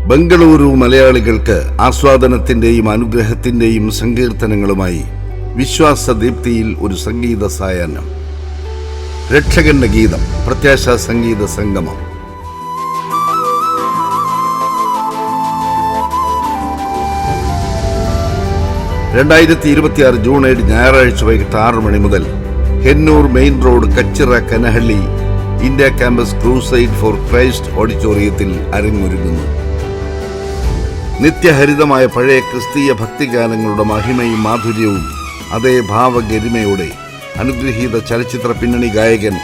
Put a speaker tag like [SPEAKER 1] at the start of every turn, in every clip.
[SPEAKER 1] ബംഗളൂരു മലയാളികൾക്ക് ആസ്വാദനത്തിന്റെയും അനുഗ്രഹത്തിന്റെയും സങ്കീർത്തനങ്ങളുമായി വിശ്വാസദീപ്തിയിൽ ഒരു സംഗീത സായാഹ്നം. രക്ഷകന്റെ ഗീതം, പ്രത്യാശാ സംഗീത സംഗമം. ജൂൺ 7 ഞായറാഴ്ച വൈകിട്ട് 6 മണി മുതൽ Hennur main road, Kachira, Kanahalli India campus crusade for Christ ഓഡിറ്റോറിയത്തിൽ അരങ്ങൊരുങ്ങുന്നു. നിത്യഹരിതമായ പഴയ ക്രിസ്തീയ ഭക്തിഗാനങ്ങളുടെ മഹിമയും മാധുര്യവും അതേ ഭാവഗരിമയോടെ അനുഗ്രഹീത ചലച്ചിത്ര പിന്നണി ഗായകൻ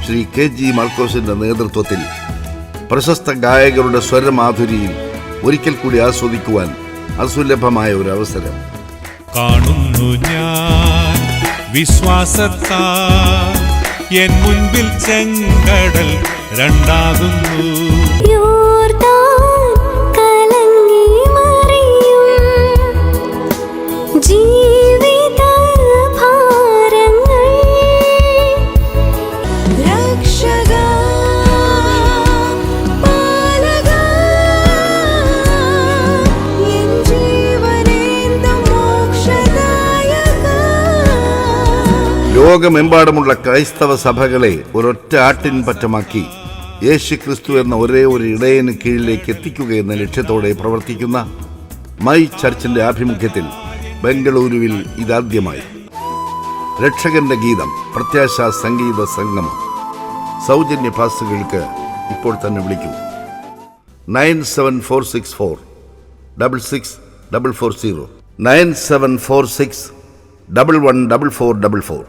[SPEAKER 1] ശ്രീ KG മാർക്കോസിന്റെ നേതൃത്വത്തിൽ പ്രശസ്ത ഗായകരുടെ സ്വരമാധുരിയിൽ ഒരിക്കൽ കൂടി ആസ്വദിക്കുവാൻ അസുലഭമായ ഒരു അവസരം.
[SPEAKER 2] കാണുന്നു ഞാൻ വിശ്വാസത്താൽ എൻ മുൻപിൽ ചെങ്കടൽ രണ്ടാകുന്നു.
[SPEAKER 1] ലോകമെമ്പാടുമുള്ള ക്രൈസ്തവ സഭകളെ ഒരൊറ്റ ആട്ടിൻപറ്റമാക്കി യേശു ക്രിസ്തു എന്ന ഒരേ ഒരു ഇടയന് കീഴിലേക്ക് എത്തിക്കുക എന്ന ലക്ഷ്യത്തോടെ പ്രവർത്തിക്കുന്ന മൈ ചർച്ചിന്റെ ആഭിമുഖ്യത്തിൽ ബംഗളൂരുവിൽ ഇതാദ്യമായി രക്ഷകന്റെ ഗീതം, പ്രത്യാശാ സംഗീത സംഗമം. സൗജന്യ പാസുകൾക്ക് ഇപ്പോൾ തന്നെ വിളിക്കൂ. 97464 66 440 97461 114444.